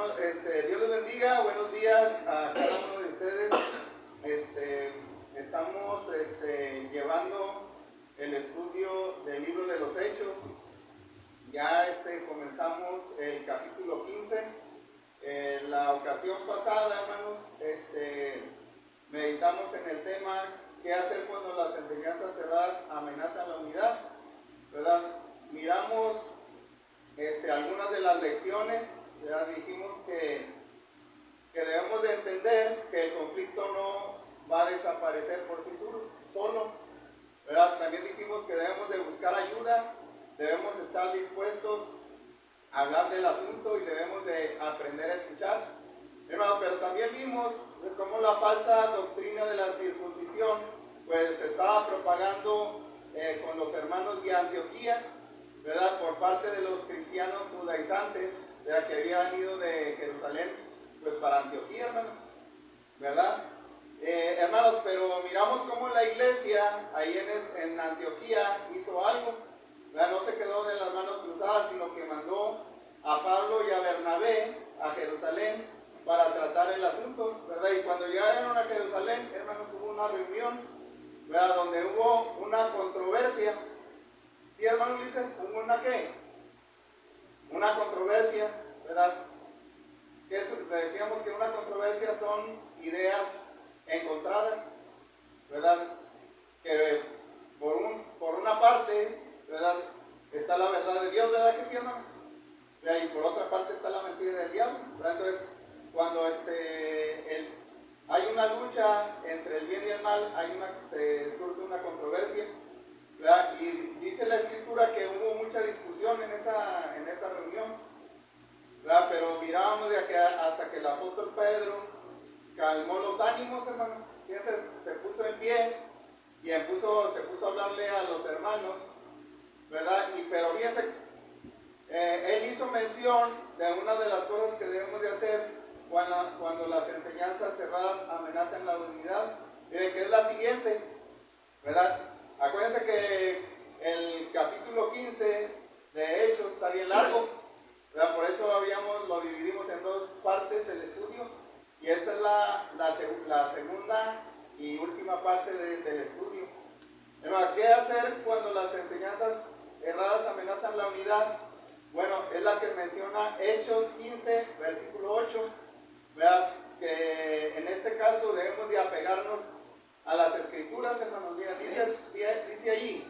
Hermanos, Dios les bendiga, buenos días a cada uno de ustedes. Estamos llevando el estudio del libro de los Hechos. Ya comenzamos el capítulo 15. La ocasión pasada, hermanos, meditamos en el tema ¿qué hacer cuando las enseñanzas cerradas amenazan la unidad? ¿Verdad? Miramos algunas de las lecciones. Ya dijimos que debemos de entender que el conflicto no va a desaparecer por sí solo, ¿verdad? También dijimos que debemos de buscar ayuda, debemos estar dispuestos a hablar del asunto y debemos de aprender a escuchar, hermano. Pero también vimos cómo la falsa doctrina de la circuncisión pues se estaba propagando con los hermanos de Antioquía, ¿verdad? Por parte de los cristianos judaizantes, ¿verdad? Que habían ido de Jerusalén pues para Antioquía, hermanos, ¿verdad? Hermanos, pero miramos cómo la iglesia ahí en Antioquía hizo algo, ¿verdad? No se quedó de las manos cruzadas, sino que mandó a Pablo y a Bernabé a Jerusalén para tratar el asunto, ¿verdad? Y cuando llegaron a Jerusalén, hermanos, hubo una reunión, ¿verdad? Donde hubo una controversia. ¿Sí, hermano Ulises? ¿Hubo una qué? Una controversia, ¿verdad? Decíamos que una controversia son ideas encontradas, ¿verdad? Que por una parte, ¿verdad? Está la verdad de Dios, ¿verdad que sí, hermanos? Y por otra parte está la mentira del diablo, ¿verdad? Entonces, cuando hay una lucha entre el bien y el mal, se surge una controversia, ¿verdad? Y dice la escritura que hubo mucha discusión en esa reunión, ¿verdad? Pero mirábamos de que hasta que el apóstol Pedro calmó los ánimos, hermanos. Fíjense, se puso en pie y se puso a hablarle a los hermanos, ¿verdad? Pero fíjense, él hizo mención de una de las cosas que debemos de hacer cuando las enseñanzas cerradas amenazan la unidad. Miren, que es la siguiente, ¿verdad? Acuérdense que el capítulo 15 de Hechos está bien largo, ¿verdad? Por eso lo dividimos en dos partes el estudio, y esta es la segunda y última parte del estudio. ¿Qué hacer cuando las enseñanzas erradas amenazan la unidad? Bueno, es la que menciona Hechos 15, versículo 8, ¿verdad? Que en este caso debemos de apegarnos a las escrituras, hermanos. Mira, dice allí: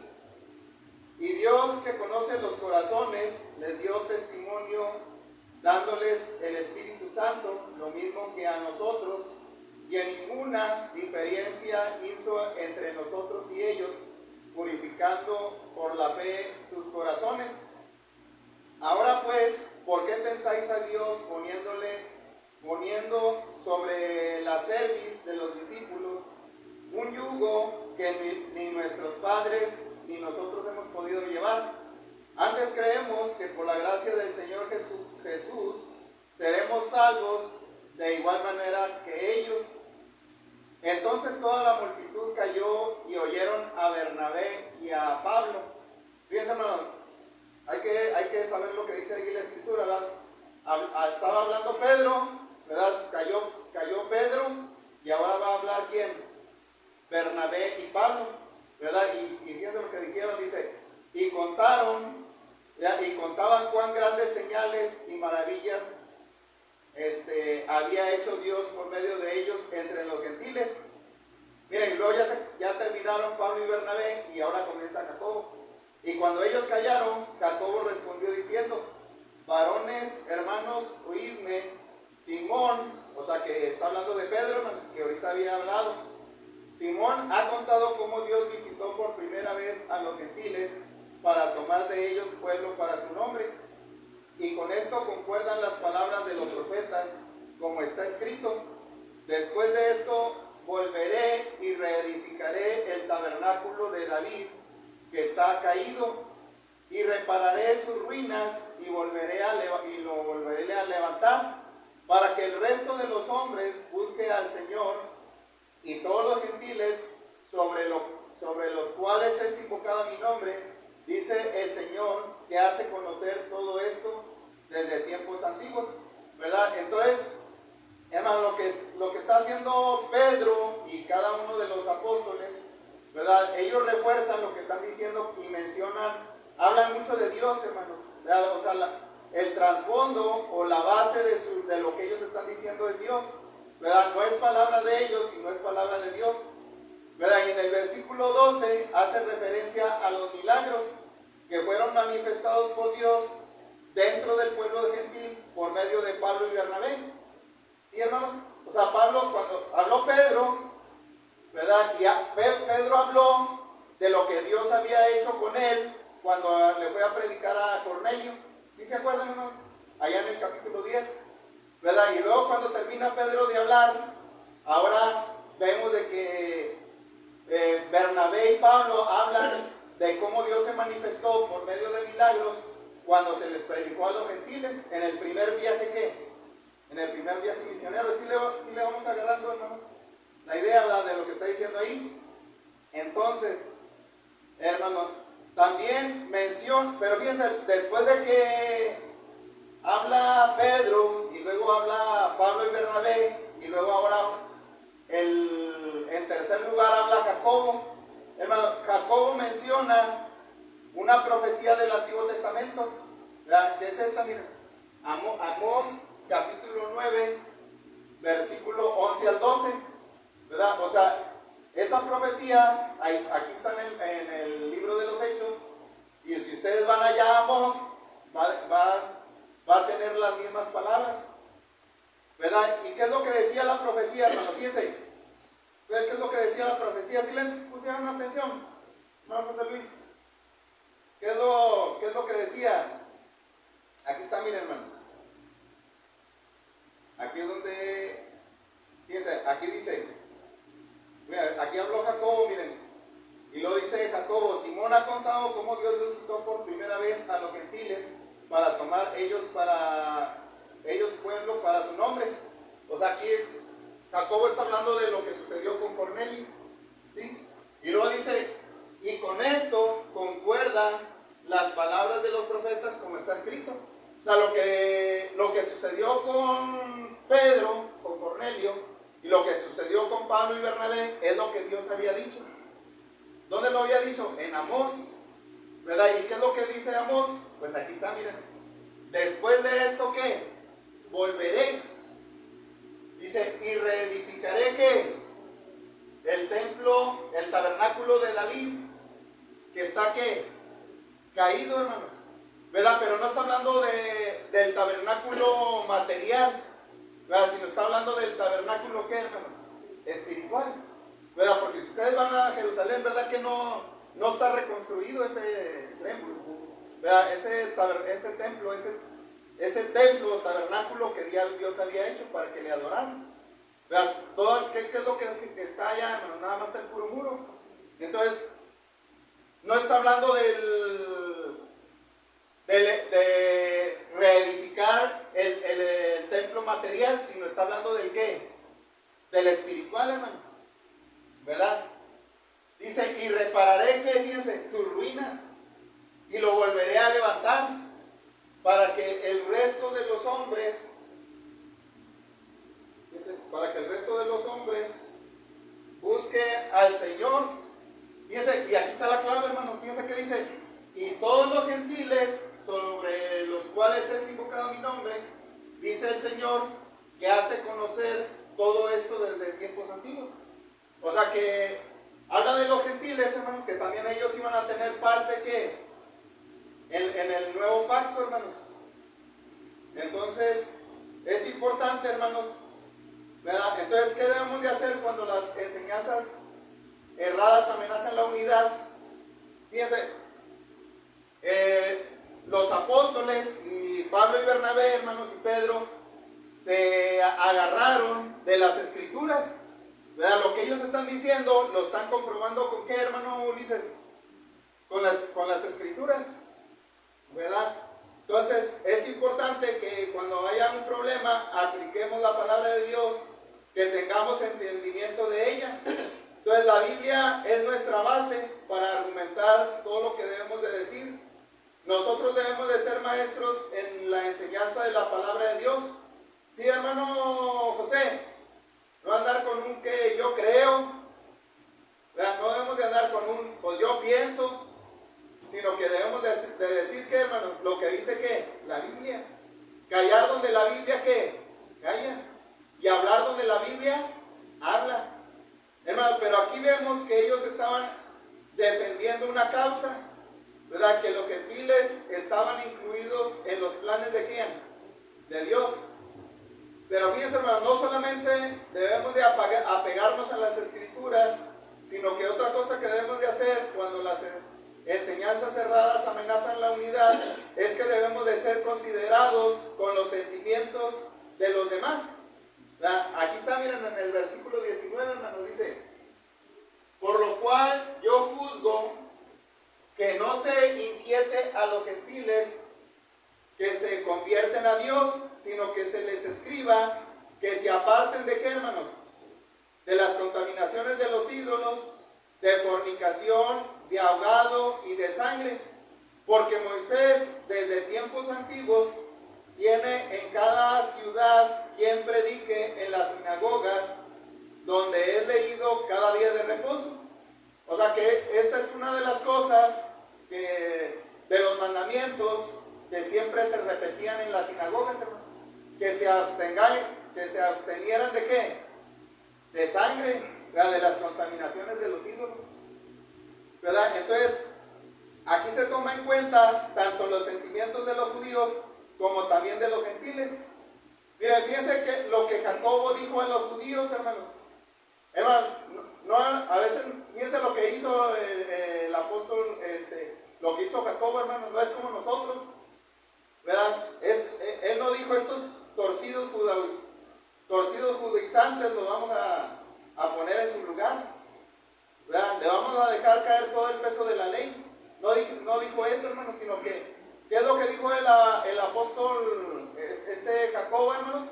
y Dios, que conoce los corazones, les dio testimonio dándoles el Espíritu Santo, lo mismo que a nosotros, y en ninguna diferencia hizo entre nosotros y ellos, purificando por la fe sus corazones. Ahora pues, ¿por qué tentáis a Dios poniendo sobre la cerviz de los discípulos un yugo que ni nuestros padres ni nosotros hemos podido llevar? Antes creemos que por la gracia del Señor Jesús seremos salvos de igual manera que ellos. Entonces toda la multitud cayó y oyeron a Bernabé y a Pablo. Fíjense, hermanos, hay que saber lo que dice ahí la escritura, ¿verdad? Estaba hablando Pedro, ¿verdad? Cayó Pedro, y ahora va a hablar ¿quién? Bernabé y Pablo, ¿verdad? Y viendo lo que dijeron, dice: y contaban cuán grandes señales y maravillas había hecho Dios por medio de ellos entre los gentiles. Miren, luego ya terminaron Pablo y Bernabé, y ahora comienza Jacobo. Y cuando ellos callaron, Jacobo respondió diciendo: varones, hermanos, oídme. Simón, o sea que está hablando de Pedro, que ahorita había hablado. Simón ha contado cómo Dios visitó por primera vez a los gentiles para tomar de ellos pueblo para su nombre. Y con esto concuerdan las palabras de los profetas, como está escrito: después de esto volveré y reedificaré el tabernáculo de David, que está caído, y repararé sus ruinas y lo volveré a levantar, para que el resto de los hombres busque al Señor, y todos los gentiles sobre los cuales es invocado mi nombre, dice el Señor, que hace conocer todo esto desde tiempos antiguos, ¿verdad? haciendo Pedro y cada uno de los apóstoles, ¿verdad? Ellos refuerzan lo que están diciendo y mencionan, hablan mucho de Dios, hermanos, ¿verdad? O sea, el trasfondo o la base de lo que ellos están diciendo es Dios, ¿verdad? No es palabra de ellos, sino es palabra de Dios, ¿verdad? Y en el versículo 12 hace referencia a los milagros que fueron manifestados por Dios dentro del pueblo de gentil por medio de Pablo y Bernabé. ¿Sí, hermano? O sea, Pablo, cuando habló Pedro, ¿verdad? Y Pedro habló de lo que Dios había hecho con él cuando le fue a predicar a Cornelio. ¿Sí se acuerdan, hermanos? Allá en el capítulo 10, ¿verdad? Y luego cuando termina Pedro de hablar, ahora vemos de que Bernabé y Pablo hablan de cómo Dios se manifestó por medio de milagros cuando se les predicó a los gentiles en el primer viaje que en el primer viaje misionero. ¿Sí le vamos agarrando, hermano, la idea, ¿verdad?, de lo que está diciendo ahí? Entonces, hermano, también menciona, pero fíjense, después de que habla Pedro y luego habla Pablo y Bernabé y luego ahora en tercer lugar habla Jacobo. Hermano, Jacobo menciona una profecía del Antiguo Testamento, ¿verdad? ¿Qué es esta? Miren, Amós capítulo 9, versículo 11 al 12, ¿verdad? O sea, esa profecía, aquí está en el libro de los Hechos, y si ustedes van allá a Amós, va a tener las mismas palabras, ¿verdad? ¿Y qué es lo que decía la profecía, hermano? Fíjense, ¿qué es lo que decía la profecía? ¿Sí le pusieron atención, hermano José Luis? ¿Qué es lo que decía? Aquí está, miren, hermano. Aquí es donde, fíjense, aquí dice, mira, aquí habló Jacobo, miren, y lo dice Jacobo: Simón ha contado cómo Dios resucitó por primera vez a los gentiles para tomar ellos pueblo para su nombre. O sea, aquí Jacobo está hablando de lo que sucedió con Cornelio, ¿sí? Y luego dice, y con esto concuerdan las palabras de los profetas como está escrito. O sea, lo que sucedió con Pedro, con Cornelio, y lo que sucedió con Pablo y Bernabé es lo que Dios había dicho. ¿Dónde lo había dicho? En Amós, ¿verdad? ¿Y qué es lo que dice Amós? Pues aquí está, miren. Después de esto, ¿qué? Volveré. Dice, y reedificaré, ¿qué? El templo, el tabernáculo de David, que está, ¿qué? Caído, hermanos, ¿verdad? Pero no está hablando del tabernáculo material, ¿verdad? Sino está hablando del tabernáculo, ¿qué, hermanos? Espiritual, ¿verdad? Porque si ustedes van a Jerusalén, ¿verdad que no está reconstruido ese templo, ¿verdad? Ese templo, tabernáculo que Dios había hecho para que le adoraran, ¿verdad? ¿Qué es lo que está allá, hermanos? Nada más está el puro muro. Entonces, no está hablando de reedificar el templo material, sino está hablando del ¿qué? Del espiritual, hermanos, ¿verdad? Dice, y repararé, ¿qué? Fíjense, sus ruinas, y lo volveré a levantar, para que el resto de los hombres, fíjense, busque al Señor. Fíjense, y aquí está la clave, hermanos. Fíjense que dice, y todos los gentiles sobre los cuales es invocado mi nombre, dice el Señor, que hace conocer todo esto desde tiempos antiguos. O sea que habla de los gentiles, hermanos, que también ellos iban a tener parte que en el nuevo pacto, hermanos. Entonces es importante, hermanos, ¿verdad? Entonces, ¿qué debemos de hacer cuando las enseñanzas erradas amenazan la unidad? Fíjense, los apóstoles y Pablo y Bernabé, hermanos, y Pedro se agarraron de las escrituras, ¿verdad? Lo que ellos están diciendo lo están comprobando con ¿qué, hermano Ulises? Con las escrituras, ¿verdad? Entonces es importante que cuando haya un problema apliquemos la palabra de Dios, que tengamos entendimiento de ella. Entonces la Biblia es nuestra base para argumentar todo lo que debemos de decir. Nosotros debemos de ser maestros en la enseñanza de la palabra de Dios. Sí, hermano José, no andar donde la Biblia ¿qué? Calla. Y hablar donde la Biblia habla. Hermano, pero aquí vemos que ellos estaban defendiendo una causa, ¿verdad? Que los gentiles estaban incluidos en los planes de ¿quién? De Dios. Pero fíjense, hermano, no solamente debemos de apegarnos a las escrituras, sino que otra cosa que debemos de hacer cuando las enseñanzas cerradas amenazan la unidad es que debemos de ser considerados con los sentimientos de los demás. Aquí está, miren, en el versículo 19, hermano, dice: por lo cual yo juzgo que no se inquiete a los gentiles que se convierten a Dios, sino que se les escriba que se aparten de ¿qué, hermanos? De las contaminaciones de los ídolos, de fornicación, de ahogado y de sangre, porque Moisés desde tiempos antiguos tiene en cada ciudad quien predique en las sinagogas, donde es leído cada día de reposo. O sea que esta es una de las cosas que, de los mandamientos que siempre se repetían en las sinagogas, hermano, que se abstenieran ¿de qué? De sangre, ¿verdad? De las contaminaciones de los ídolos, ¿verdad? Entonces, aquí se toma en cuenta tanto los sentimientos de los judíos como también de los gentiles. Miren, fíjense que lo que Jacobo dijo a los judíos, hermanos. Hermano, a veces, fíjense lo que hizo el apóstol, lo que hizo Jacobo, hermano, no es como nosotros, ¿verdad? Él no dijo estos torcidos judaizantes los vamos a poner en su lugar, ¿verdad? Le vamos a dejar caer todo el peso de la ley. No dijo eso, hermano, sino que ¿qué es lo que dijo el apóstol Jacobo, hermanos?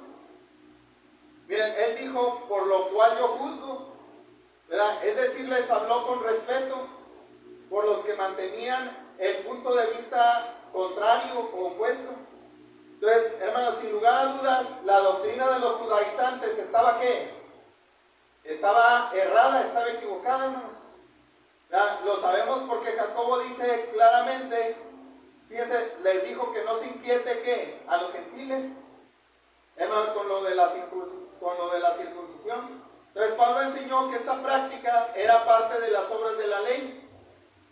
Miren, él dijo: por lo cual yo juzgo, ¿verdad? Es decir, les habló con respeto por los que mantenían el punto de vista contrario o opuesto. Entonces, hermanos, sin lugar a dudas, la doctrina de los judaizantes estaba ¿qué? Estaba errada, estaba equivocada, hermanos. ¿Ya? Lo sabemos porque Jacobo dice claramente, fíjense, les dijo que no se inquiete ¿qué? A los gentiles, hermanos, con lo de la circuncisión. Entonces Pablo enseñó que esta práctica era parte de las obras de la ley,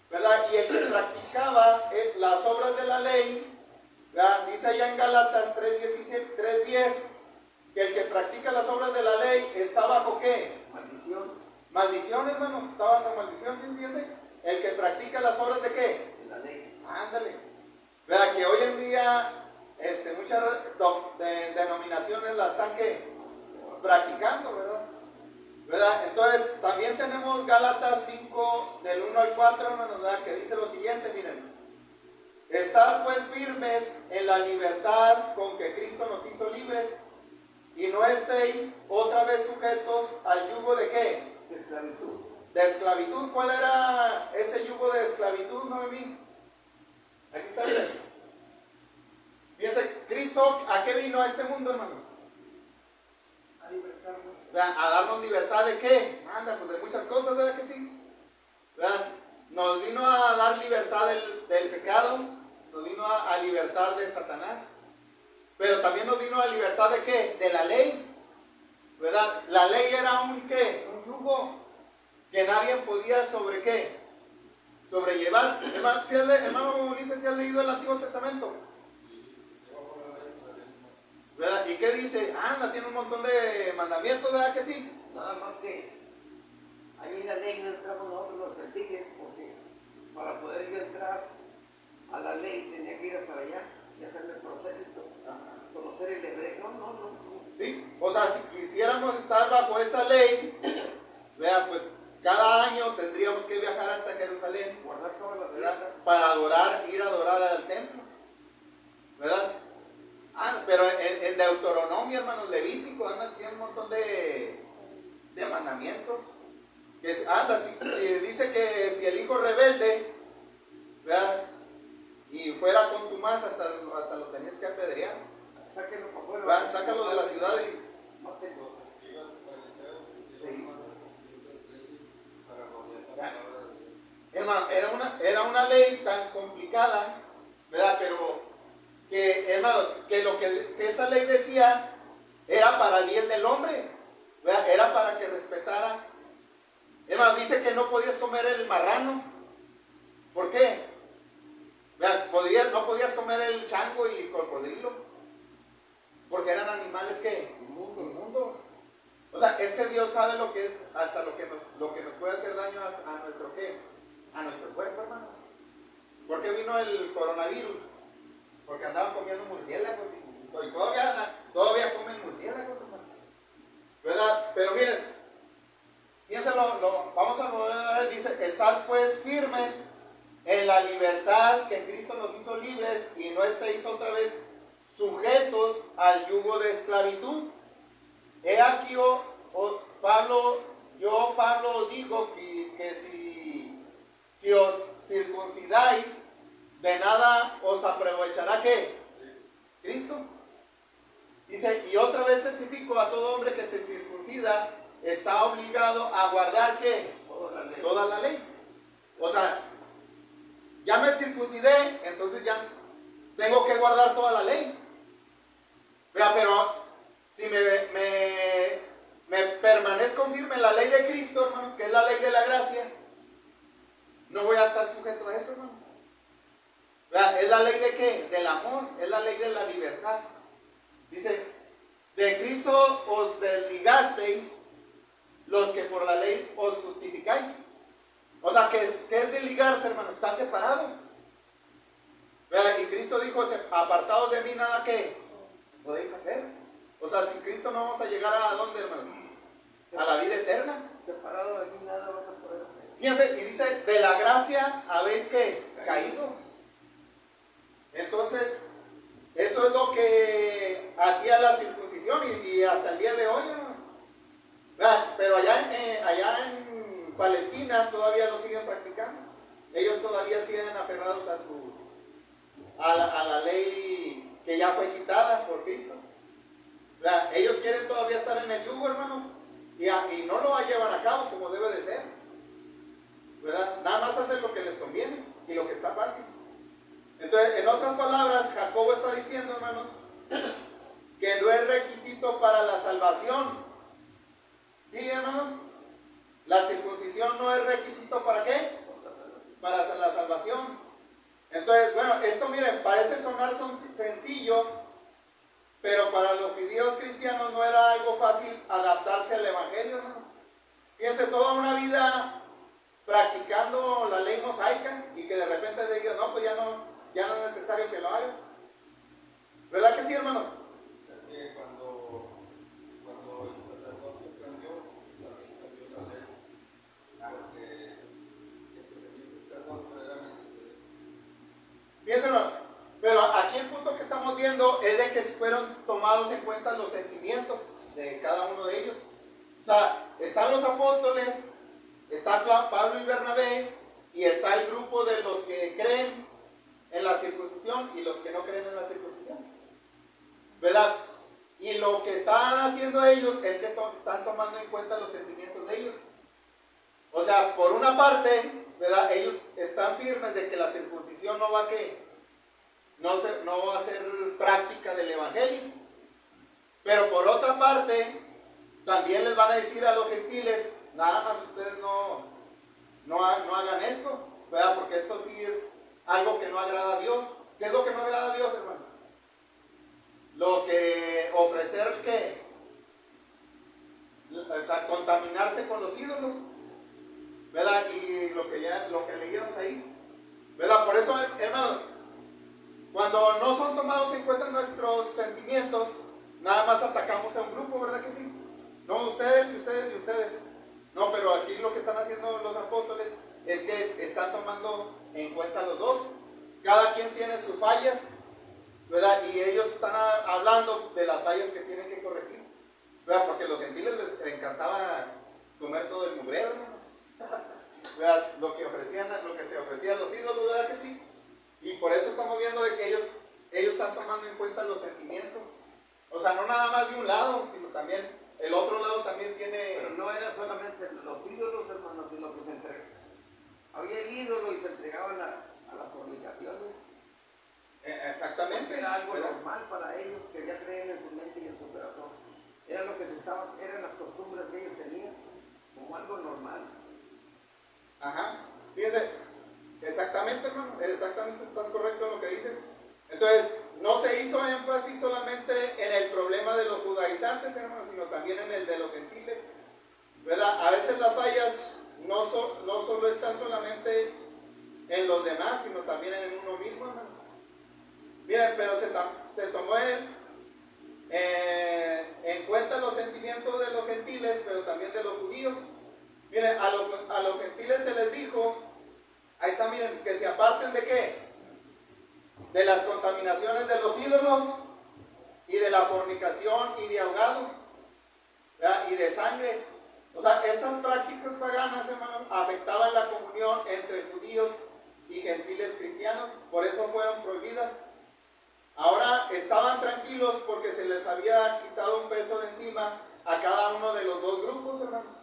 ¿verdad? Y el que practicaba las obras de la ley, ¿verdad? Dice allá en Gálatas 3:10 que el que practica las obras de la ley está bajo ¿qué? Maldición. Maldición, hermanos, está bajo maldición, ¿sí? Fíjense, el que practica las obras de ¿qué? De la ley. Ándale. ¿Verdad? Que hoy en día muchas denominaciones la están ¿qué? Practicando, ¿verdad? Entonces, también tenemos Gálatas 5, del 1 al 4, hermanos, ¿verdad? Que dice lo siguiente, miren: estad pues firmes en la libertad con que Cristo nos hizo libres, y no estéis otra vez sujetos al yugo de ¿qué? De esclavitud. De esclavitud. ¿Cuál era ese yugo de esclavitud, Noemí? Aquí está, miren. Fíjense, Cristo, ¿a qué vino a este mundo, hermanos? A libertarnos. A darnos libertad de qué? Anda, pues de muchas cosas, ¿verdad que sí? ¿Verdad? Nos vino a dar libertad del pecado, nos vino a libertar de Satanás, pero también nos vino a libertad de qué? De la ley, ¿verdad? La ley era un ¿qué? Un yugo que nadie podía ¿sobre qué? Sobrellevar. Hermano Ulises, ¿sí has leído el Antiguo Testamento? ¿Verdad? ¿Y qué dice? Anda, tiene un montón de mandamientos, ¿verdad que sí? Nada más que ahí en la ley no entramos nosotros los gentiles, porque para poder yo entrar a la ley tenía que ir hasta allá y hacerme el prosélito, conocer el hebreo. No. Sí, o sea, si quisiéramos estar bajo esa ley, vea, pues cada año tendríamos que viajar hasta Jerusalén, Guardar todas las ¿verdad? fiestas. Para ir a adorar al templo, ¿verdad? Pero en Deuteronomio, hermanos, Levítico, tiene un montón de mandamientos. Que si dice que si el hijo rebelde, ¿verdad? Y fuera contumaz, hasta lo tenías que apedrear. Sáquenlo para afuera. ¿Verdad? Sácalo de la ciudad y... Mátenlo. Sí. Hermano, era una ley tan complicada, ¿verdad? Pero que, hermano, que esa ley decía era para el bien del hombre, ¿verdad? Era para que respetara. Es más, dice que no podías comer el marrano. ¿Por qué? ¿Verdad? No podías comer el chango y el cocodrilo, porque eran animales que inmundos. O sea, es que Dios sabe lo que es, hasta lo que nos puede hacer daño a nuestro ¿qué? A nuestro cuerpo, hermanos. ¿Por qué vino el coronavirus? Porque andaban comiendo murciélagos y todavía comen murciélagos, hermano. ¿Verdad? Pero miren, piénsalo, vamos a volver, dice, estad pues firmes en la libertad que Cristo nos hizo libres y no estéis otra vez sujetos al yugo de esclavitud. He aquí, Pablo os digo que si os circuncidáis, de nada os aprovechará ¿qué? Cristo. Dice, y otra vez testifico a todo hombre que se circuncida, está obligado a guardar ¿qué? Toda la ley. O sea, ya me circuncidé, entonces ya tengo que guardar toda la ley. Pero si me permanezco firme en la ley de Cristo, hermanos, que es la ley de la gracia, no voy a estar sujeto a eso, hermanos. ¿Es la ley de qué? Del amor, es la ley de la libertad. Dice, de Cristo os desligasteis los que por la ley os justificáis. O sea, ¿qué es desligarse, hermano? Está separado. Y Cristo dijo, apartados de mí nada que podéis hacer. O sea, sin Cristo no vamos a llegar a dónde, hermano? A la vida eterna. Separado de mí nada vas a poder hacer. Fíjense, y dice, de la gracia habéis ¿qué? Caído. Entonces, eso es lo que hacía la circuncisión y hasta el día de hoy, hermanos. Pero allá en Palestina todavía lo siguen practicando. Ellos todavía siguen aferrados a la ley que ya fue quitada por Cristo. Ellos quieren todavía estar en el yugo, hermanos, y no lo llevan a cabo como debe de ser, ¿verdad? Nada más hacen lo que les conviene y lo que está fácil. Entonces, en otras palabras, Jacobo está diciendo, hermanos, que no es requisito para la salvación. ¿Sí, hermanos? La circuncisión no es requisito ¿para qué? Para la salvación. Entonces, bueno, esto miren, parece sonar sencillo, pero para los judíos cristianos no era algo fácil adaptarse al evangelio, hermanos. Fíjense, toda una vida practicando la ley mosaica y que de repente te digan, no, pues ya no es necesario que lo hagas. ¿Verdad que sí, hermanos? Es que cuando el sacerdote cambió la ley, porque el sacerdote era necesario. Fíjense, hermano, pero aquí el punto que estamos viendo es de que fueron tomados en cuenta los sentimientos de cada uno de ellos. O sea, están los apóstoles, está Pablo y Bernabé, y está el grupo de los que creen en la circuncisión y los que no creen en la circuncisión, ¿verdad? Y lo que están haciendo ellos es que están tomando en cuenta los sentimientos de ellos. O sea, por una parte, ¿verdad? Ellos están firmes de que la circuncisión no va a no va a ser práctica del evangelio, pero por otra parte también les van a decir a los gentiles, nada más ustedes no hagan esto, ¿verdad? Porque esto sí es algo que no agrada a Dios. ¿Qué es lo que no agrada a Dios, hermano? Lo que ofrecer ¿qué? O sea, contaminarse con los ídolos, ¿verdad? Y lo que leíamos ahí, ¿verdad? Por eso, hermano, cuando no son tomados en cuenta nuestros sentimientos, nada más atacamos a un grupo, ¿verdad que sí? No, ustedes y ustedes y ustedes. No, pero aquí lo que están haciendo los apóstoles es que están tomando en cuenta los dos. Cada quien tiene sus fallas, ¿verdad? Y ellos están hablando de las fallas que tienen que corregir, ¿verdad? Porque a los gentiles les encantaba comer todo el mugrero, hermanos, ¿verdad? Lo que se ofrecía a los ídolos, ¿verdad que sí? Y por eso estamos viendo de que ellos están tomando en cuenta los sentimientos. O sea, no nada más de un lado, sino también el otro lado también tiene... Pero no era solamente los ídolos, hermanos, sino que se entregaba. Había el ídolo y se entregaban a las fornicaciones. Exactamente. Era algo ¿verdad? normal para ellos, que ya creían en su mente y en su corazón. Era lo que eran las costumbres que ellos tenían, como algo normal. Ajá. Fíjense, exactamente, hermano, exactamente, estás correcto en lo que dices. Entonces, no se hizo énfasis solamente en el problema de los judaizantes, hermano, sino también en el de los gentiles, ¿verdad? A veces las fallas no solo están solamente en los demás, sino también en uno mismo, hermano. Miren, pero se tomó en cuenta los sentimientos de los gentiles, pero también de los judíos. Miren, a los gentiles se les dijo, ahí está, miren, que se aparten de qué, de las contaminaciones de los ídolos y de la fornicación y de ahogado, ¿verdad? Y de sangre. O sea, estas prácticas paganas, hermanos, afectaban la comunión entre judíos y gentiles cristianos, por eso fueron prohibidas. Ahora estaban tranquilos porque se les había quitado un peso de encima a cada uno de los dos grupos, hermanos.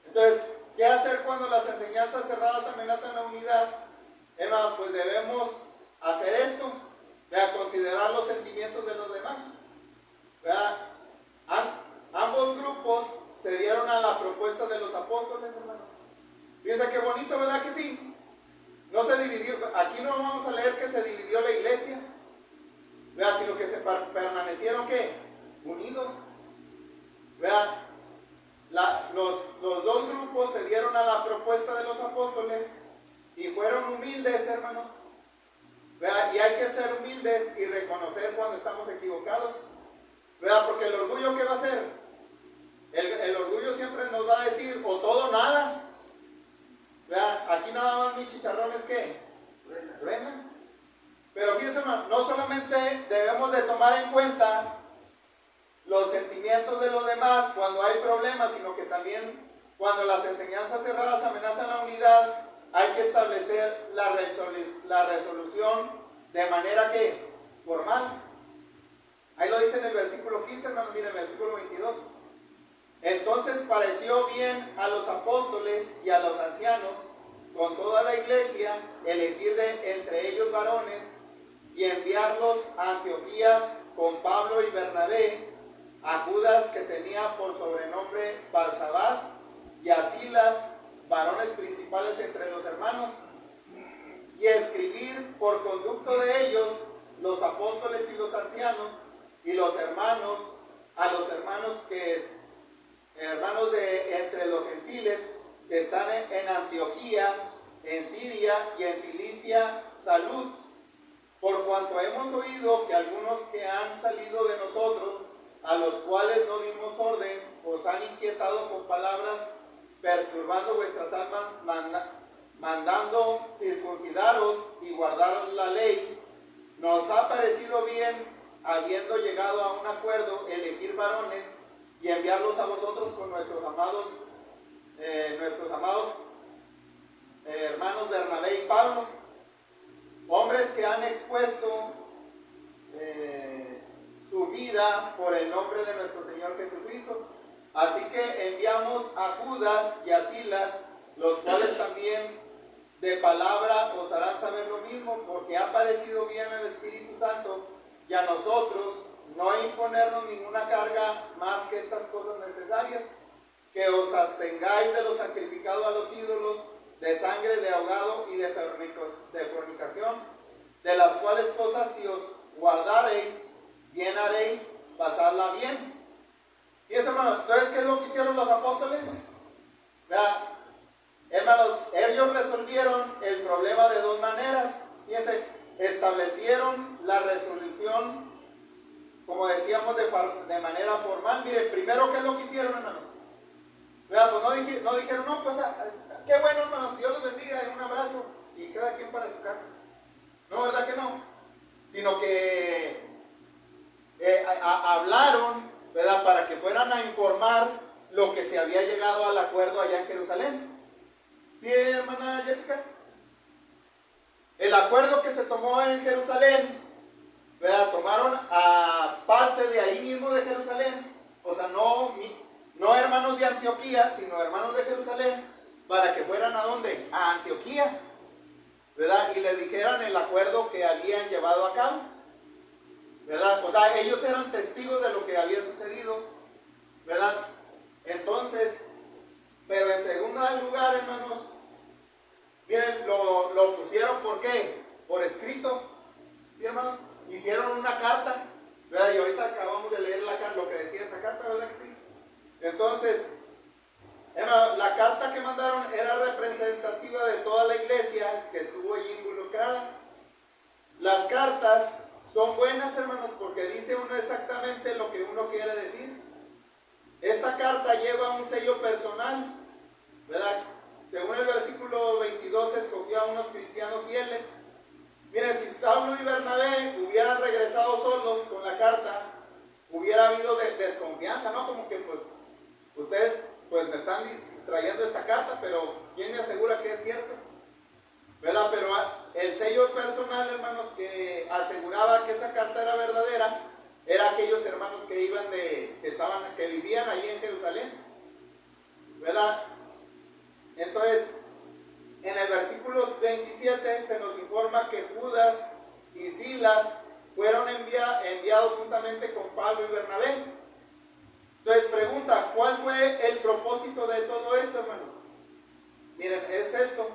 Entonces, ¿qué hacer cuando las enseñanzas cerradas amenazan la unidad? Hermano, pues debemos hacer esto, ¿verdad? Considerar los sentimientos de los demás, ¿verdad? Ambos grupos se dieron a la propuesta de los apóstoles, hermano. Fíjense qué bonito, ¿verdad que sí? No se dividió, aquí no vamos a leer que se dividió la iglesia, ¿verdad? Sino que se permanecieron, ¿qué? Unidos, ¿verdad? Los dos grupos se dieron a la propuesta de los apóstoles y fueron humildes, hermanos, ¿verdad? Y hay que ser humildes y reconocer cuando estamos equivocados, ¿verdad? Porque el orgullo, ¿qué va a hacer? El orgullo siempre nos va a decir o todo o nada, ¿verdad? Aquí nada más mi chicharrón es que truena. Pero fíjense, hermano, no solamente debemos de tomar en cuenta los sentimientos de los demás cuando hay problemas, sino que también cuando las enseñanzas cerradas amenazan la unidad, hay que establecer la resolución de manera que formal. Ahí lo dice en el versículo 15, hermano, miren el versículo 22. Entonces pareció bien a los apóstoles y a los ancianos, con toda la iglesia, elegir entre ellos varones y enviarlos a Antioquía con Pablo y Bernabé, a Judas, que tenía por sobrenombre Barsabás, y a Silas, varones principales entre los hermanos, y escribir por conducto de ellos los apóstoles y los ancianos y los hermanos, a los hermanos hermanos de entre los gentiles que están en Antioquía, en Siria y en Cilicia, salud, por cuanto hemos oído que algunos que han salido de nosotros, a los cuales no dimos orden, os han inquietado con palabras, perturbando vuestras almas, mandando circuncidaros y guardar la ley. Nos ha parecido bien, habiendo llegado a un acuerdo, elegir varones y enviarlos a vosotros con nuestros amados hermanos Bernabé y Pablo, hombres que han expuesto su vida por el nombre de nuestro Señor Jesucristo. Así que enviamos a Judas y a Silas, los cuales también de palabra os harán saber lo mismo, porque ha parecido bien al Espíritu Santo y a nosotros no imponernos ninguna carga más que estas cosas necesarias, que os abstengáis de lo sacrificado a los ídolos, de sangre, de ahogado y de fornicación, de las cuales cosas si os guardareis, bien haréis, pasadla bien. Y eso, hermano, entonces, ¿qué es lo que hicieron los apóstoles? ¿Verdad? Hermanos, ellos resolvieron el problema de dos maneras. Fíjense, establecieron la resolución, como decíamos, de manera formal. Miren, primero, ¿qué es lo que hicieron, hermanos? ¿Verdad? Pues no dijeron, no, pues qué bueno, hermanos, Dios los bendiga, un abrazo y cada quien para su casa. No, ¿verdad que no? Sino que hablaron, ¿verdad?, para que fueran a informar lo que se había llegado al acuerdo allá en Jerusalén. ¿Sí, hermana Jessica? El acuerdo que se tomó en Jerusalén, ¿verdad?, tomaron a parte de ahí mismo de Jerusalén, o sea, no hermanos de Antioquía, sino hermanos de Jerusalén, para que fueran ¿a dónde? A Antioquía, ¿verdad? Y les dijeran el acuerdo que habían llevado a cabo, ¿verdad? O sea, ellos eran testigos de lo que había sucedido, ¿verdad? Entonces, pero en segundo lugar, hermanos, miren, lo pusieron, ¿por qué? Por escrito, ¿sí, hermano? Hicieron una carta, ¿verdad? Y ahorita acabamos de leer lo que decía esa carta, ¿verdad que sí? Entonces, hermano, la carta que mandaron era representativa de toda la iglesia que estuvo allí involucrada. Las cartas son buenas, hermanos, porque dice uno exactamente lo que uno quiere decir. Esta carta lleva un sello personal, ¿verdad? Según el versículo 22, escogió a unos cristianos fieles. Miren, si Saulo y Bernabé hubieran regresado solos con la carta, hubiera habido desconfianza, ¿no? Como que pues, ustedes pues me están trayendo esta carta, pero ¿quién me asegura que es cierto? ¿Verdad? Pero el sello personal, hermanos, que aseguraba que esa carta era verdadera, era aquellos hermanos que iban que vivían allí en Jerusalén, ¿verdad? Entonces, en el versículo 27 se nos informa que Judas y Silas fueron enviados juntamente con Pablo y Bernabé. Entonces pregunta, ¿cuál fue el propósito de todo esto, hermanos? Miren, es esto.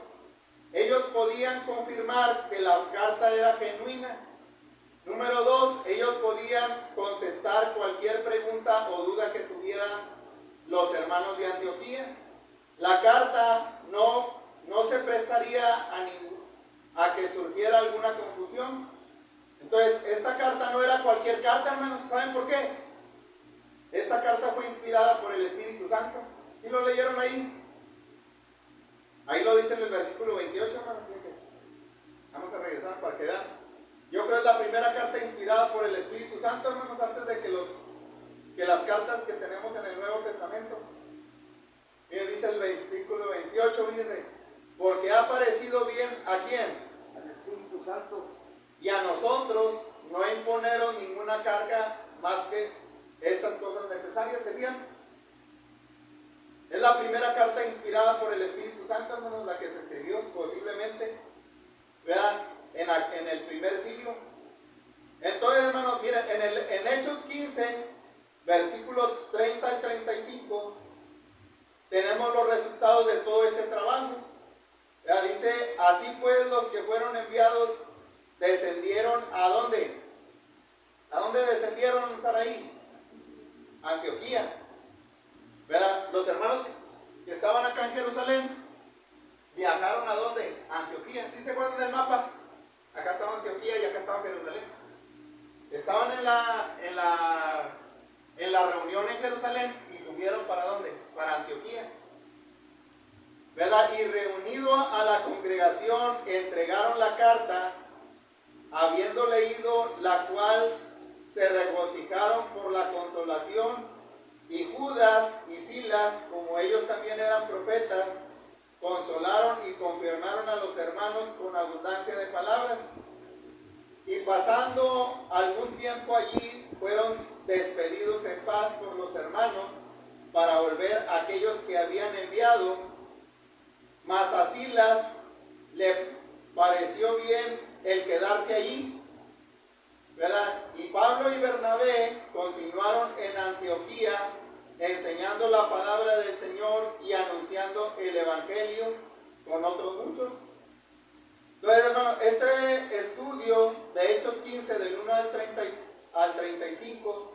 Ellos podían confirmar que la carta era genuina. Número 2, ellos podían contestar cualquier pregunta o duda que tuvieran los hermanos de Antioquía. La carta no se prestaría a que surgiera alguna confusión. Entonces, esta carta no era cualquier carta, hermanos. ¿Saben por qué? Esta carta fue inspirada por el Espíritu Santo. ¿Sí lo leyeron ahí? Ahí lo dice en el versículo 28, hermanos. Fíjense. Vamos a regresar para que vean. Yo creo que es la primera carta inspirada por el Espíritu Santo, hermanos, antes de que las cartas que tenemos en el Nuevo Testamento. Miren, dice el versículo 28, fíjense. Porque ha parecido bien, ¿a quién? Al Espíritu Santo. Y a nosotros no imponeron ninguna carga más que estas cosas necesarias, ¿se fijan? Es la primera carta inspirada por el Espíritu Santo, hermanos, la que se escribió posiblemente, ¿verdad? En el primer siglo. Entonces, hermanos, miren, en Hechos 15, versículo 30 al 35, tenemos los resultados de todo este trabajo. ¿Verdad? Dice, así pues los que fueron enviados descendieron ¿a dónde? ¿A dónde descendieron, Saraí? Antioquía. ¿Verdad? Los hermanos que estaban acá en Jerusalén viajaron ¿a dónde? A Antioquía. ¿Sí se acuerdan del mapa? Acá estaba Antioquía y acá estaba Jerusalén. Estaban en la reunión en Jerusalén y subieron ¿para dónde? Para Antioquía. ¿Verdad? Y reunido a la congregación entregaron la carta, habiendo leído la cual se regocijaron por la consolación, y Judas y Silas, como ellos también eran profetas, consolaron y confirmaron a los hermanos con abundancia de palabras. Y pasando algún tiempo allí, fueron despedidos en paz por los hermanos para volver a aquellos que habían enviado. Mas a Silas le pareció bien el quedarse allí, ¿verdad? Y Pablo y Bernabé continuaron en Antioquía enseñando la palabra del Señor y anunciando el Evangelio con otros muchos. Entonces, hermano, este estudio de Hechos 15 del 1 al 35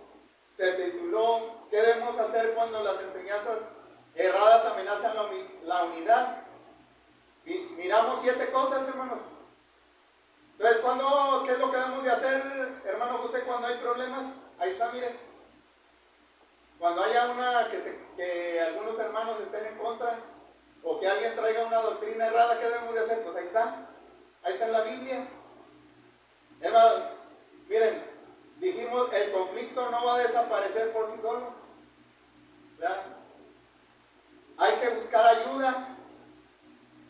se tituló ¿qué debemos hacer cuando las enseñanzas erradas amenazan la unidad? Y miramos 7 cosas, hermanos. Entonces, ¿qué es lo que debemos de hacer, hermano José, cuando hay problemas? Ahí está, miren. Cuando haya que algunos hermanos estén en contra, o que alguien traiga una doctrina errada, ¿qué debemos de hacer? Pues ahí está en la Biblia. Hermano, miren, dijimos, el conflicto no va a desaparecer por sí solo, ¿verdad? Hay que buscar ayuda.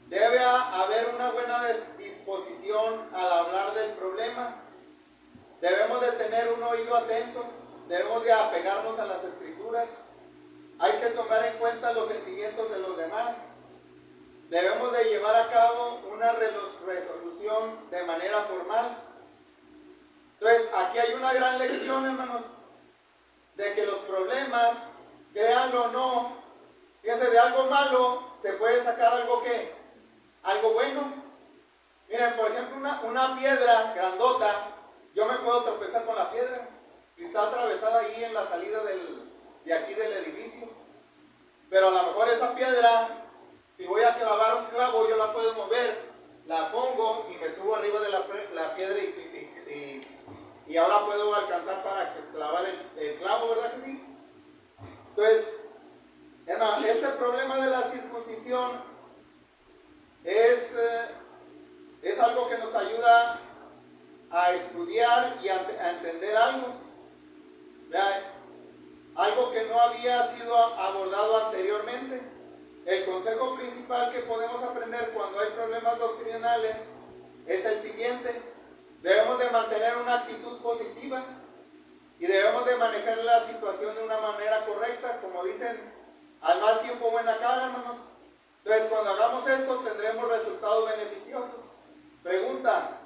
Debe haber una buena disposición al hablar del problema. Debemos de tener un oído atento. Debemos de apegarnos a las escrituras. Hay que tomar en cuenta los sentimientos de los demás. debemos de llevar a cabo una resolución de manera formal. Entonces, aquí hay una gran lección, hermanos, de que los problemas, créanlo o no, fíjense, de algo malo se puede sacar algo ¿qué? Algo bueno. Miren, por ejemplo, una piedra grandota, yo me puedo tropezar con la piedra si está atravesada ahí en la salida de aquí del edificio. Pero a lo mejor esa piedra, si voy a clavar un clavo, yo la puedo mover, la pongo y me subo arriba de la piedra y ahora puedo alcanzar para clavar el clavo, ¿verdad que sí? Entonces, hermano, este problema de la circuncisión es algo que nos ayuda a estudiar y a entender algo. ¿Verdad? Algo que no había sido abordado anteriormente. El consejo principal que podemos aprender cuando hay problemas doctrinales es el siguiente: debemos de mantener una actitud positiva y debemos de manejar la situación de una manera correcta, como dicen, al mal tiempo buena cara, hermanos. Entonces, cuando hagamos esto tendremos resultados beneficiosos. Pregunta,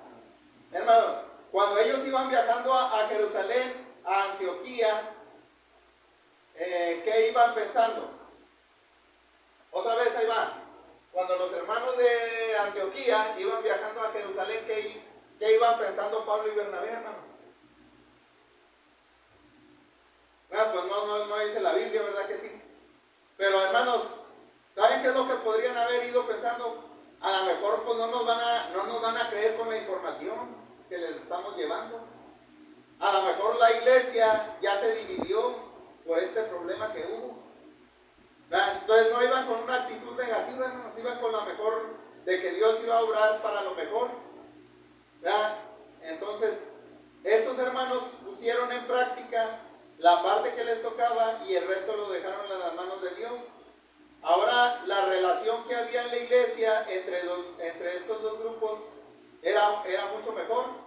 hermano, cuando ellos iban viajando a Jerusalén, a Antioquía, ¿qué iban pensando? Otra vez ahí va. Cuando los hermanos de Antioquía iban viajando a Jerusalén, ¿qué iban pensando Pablo y Bernabé, hermano? Bueno, pues no dice la Biblia, ¿verdad que sí? Pero hermanos, ¿saben qué es lo que podrían haber ido pensando? A lo mejor pues no nos van a creer con la información que les estamos llevando. A lo mejor la iglesia ya se dividió por este problema que hubo. Entonces no iban con una actitud negativa, hermanos, iban con la mejor de que Dios iba a obrar para lo mejor. Entonces, estos hermanos pusieron en práctica la parte que les tocaba y el resto lo dejaron en las manos de Dios. Ahora, la relación que había en la iglesia entre estos dos grupos era mucho mejor.